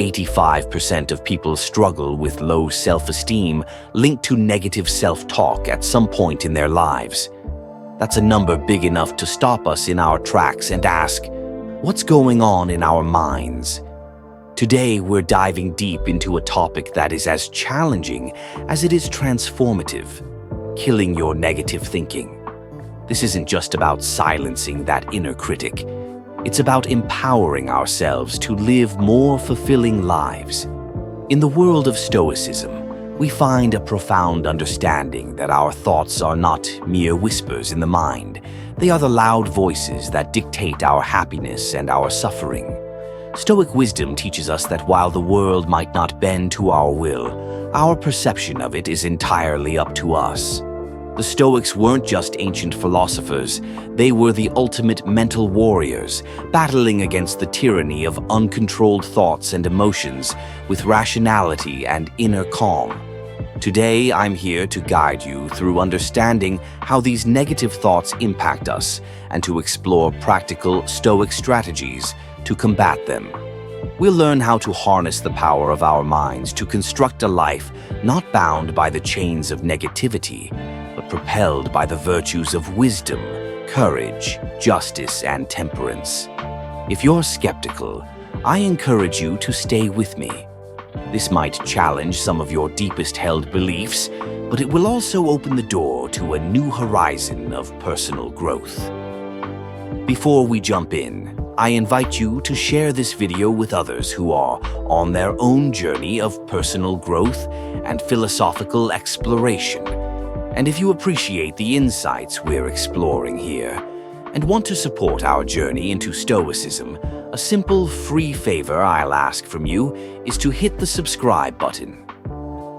85% of people struggle with low self-esteem linked to negative self-talk at some point in their lives. That's a number big enough to stop us in our tracks and ask, what's going on in our minds? Today, we're diving deep into a topic that is as challenging as it is transformative: killing your negative thinking. This isn't just about silencing that inner critic. It's about empowering ourselves to live more fulfilling lives. In the world of Stoicism, we find a profound understanding that our thoughts are not mere whispers in the mind. They are the loud voices that dictate our happiness and our suffering. Stoic wisdom teaches us that while the world might not bend to our will, our perception of it is entirely up to us. The Stoics weren't just ancient philosophers, they were the ultimate mental warriors, battling against the tyranny of uncontrolled thoughts and emotions with rationality and inner calm. Today, I'm here to guide you through understanding how these negative thoughts impact us and to explore practical Stoic strategies to combat them. We'll learn how to harness the power of our minds to construct a life not bound by the chains of negativity, but propelled by the virtues of wisdom, courage, justice, and temperance. If you're skeptical, I encourage you to stay with me. This might challenge some of your deepest held beliefs, but it will also open the door to a new horizon of personal growth. Before we jump in, I invite you to share this video with others who are on their own journey of personal growth and philosophical exploration. And if you appreciate the insights we're exploring here and want to support our journey into Stoicism, a simple free favor I'll ask from you is to hit the subscribe button.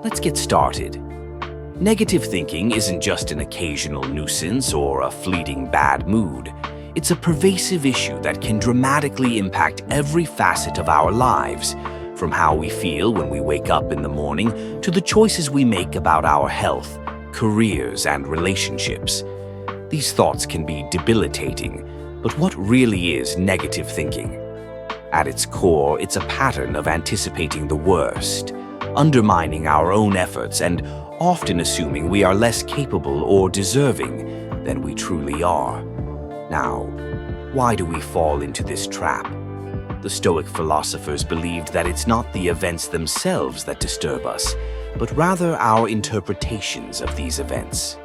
Let's get started. Negative thinking isn't just an occasional nuisance or a fleeting bad mood. It's a pervasive issue that can dramatically impact every facet of our lives, from how we feel when we wake up in the morning to the choices we make about our health, careers, and relationships. These thoughts can be debilitating, but what really is negative thinking? At its core, it's a pattern of anticipating the worst, undermining our own efforts, and often assuming we are less capable or deserving than we truly are. Now, why do we fall into this trap? The Stoic philosophers believed that it's not the events themselves that disturb us, but rather our interpretations of these events.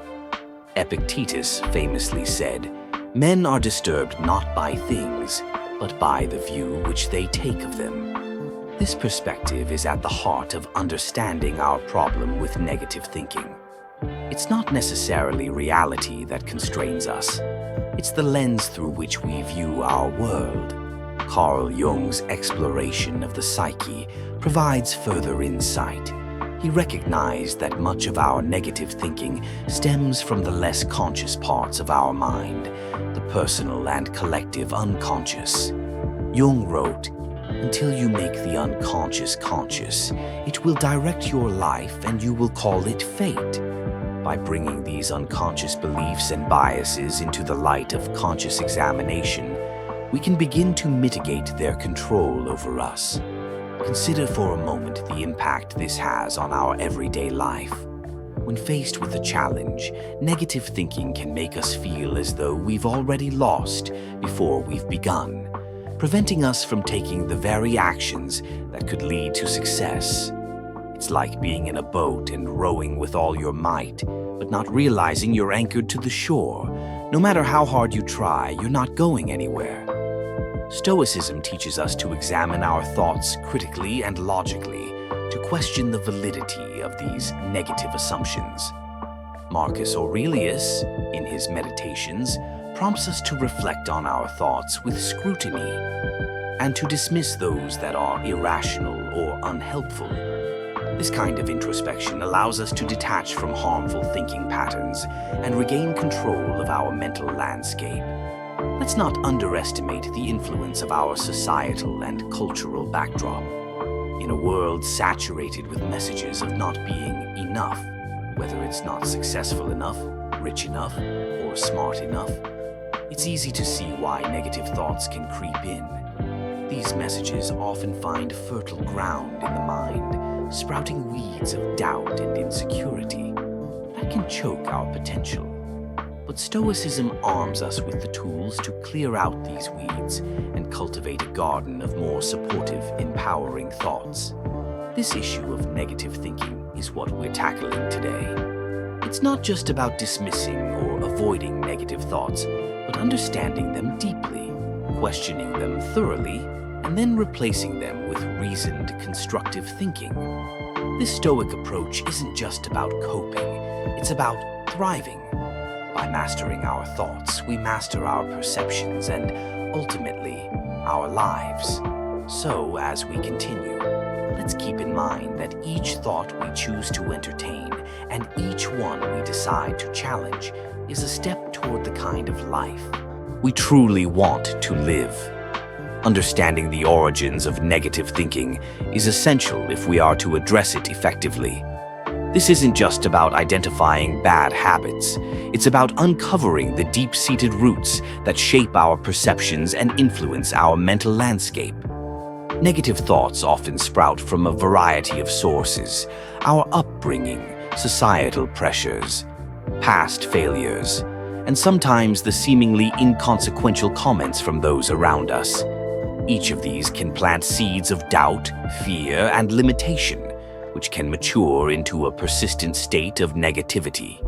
Epictetus famously said, "Men are disturbed not by things, but by the view which they take of them." This perspective is at the heart of understanding our problem with negative thinking. It's not necessarily reality that constrains us. It's the lens through which we view our world. Carl Jung's exploration of the psyche provides further insight. He recognized that much of our negative thinking stems from the less conscious parts of our mind, the personal and collective unconscious. Jung wrote, "Until you make the unconscious conscious, it will direct your life and you will call it fate." By bringing these unconscious beliefs and biases into the light of conscious examination, we can begin to mitigate their control over us. Consider for a moment the impact this has on our everyday life. When faced with a challenge, negative thinking can make us feel as though we've already lost before we've begun, preventing us from taking the very actions that could lead to success. It's like being in a boat and rowing with all your might, but not realizing you're anchored to the shore. No matter how hard you try, you're not going anywhere. Stoicism teaches us to examine our thoughts critically and logically, to question the validity of these negative assumptions. Marcus Aurelius, in his Meditations, prompts us to reflect on our thoughts with scrutiny and to dismiss those that are irrational or unhelpful. This kind of introspection allows us to detach from harmful thinking patterns and regain control of our mental landscape. Let's not underestimate the influence of our societal and cultural backdrop. In a world saturated with messages of not being enough, whether it's not successful enough, rich enough, or smart enough, it's easy to see why negative thoughts can creep in. These messages often find fertile ground in the mind, sprouting weeds of doubt and insecurity that can choke our potential. But Stoicism arms us with the tools to clear out these weeds and cultivate a garden of more supportive, empowering thoughts. This issue of negative thinking is what we're tackling today. It's not just about dismissing or avoiding negative thoughts, but understanding them deeply, questioning them thoroughly, and then replacing them with reasoned, constructive thinking. This Stoic approach isn't just about coping, it's about thriving. By mastering our thoughts, we master our perceptions and, ultimately, our lives. So, as we continue, let's keep in mind that each thought we choose to entertain and each one we decide to challenge is a step toward the kind of life we truly want to live. Understanding the origins of negative thinking is essential if we are to address it effectively. This isn't just about identifying bad habits. It's about uncovering the deep-seated roots that shape our perceptions and influence our mental landscape. Negative thoughts often sprout from a variety of sources: our upbringing, societal pressures, past failures, and sometimes the seemingly inconsequential comments from those around us. Each of these can plant seeds of doubt, fear, and limitation, which can mature into a persistent state of negativity.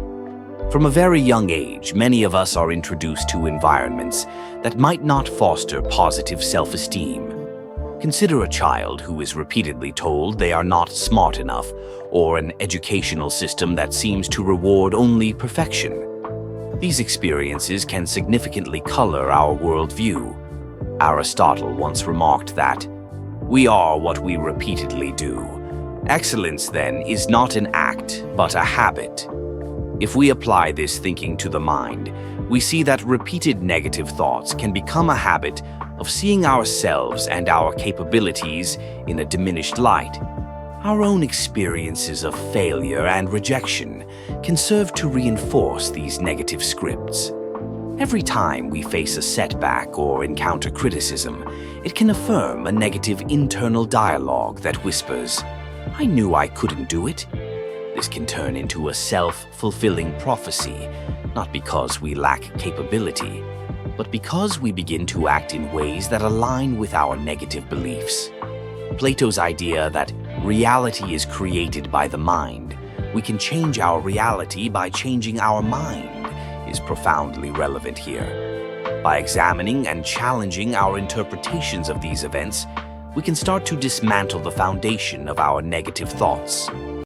From a very young age, many of us are introduced to environments that might not foster positive self-esteem. Consider a child who is repeatedly told they are not smart enough, or an educational system that seems to reward only perfection. These experiences can significantly color our worldview. Aristotle once remarked that, "We are what we repeatedly do. Excellence, then, is not an act, but a habit." If we apply this thinking to the mind, we see that repeated negative thoughts can become a habit of seeing ourselves and our capabilities in a diminished light. Our own experiences of failure and rejection can serve to reinforce these negative scripts. Every time we face a setback or encounter criticism, it can affirm a negative internal dialogue that whispers, "I knew I couldn't do it." This can turn into a self-fulfilling prophecy, not because we lack capability, but because we begin to act in ways that align with our negative beliefs. Plato's idea that reality is created by the mind, we can change our reality by changing our mind, is profoundly relevant here. By examining and challenging our interpretations of these events, we can start to dismantle the foundation of our negative thoughts.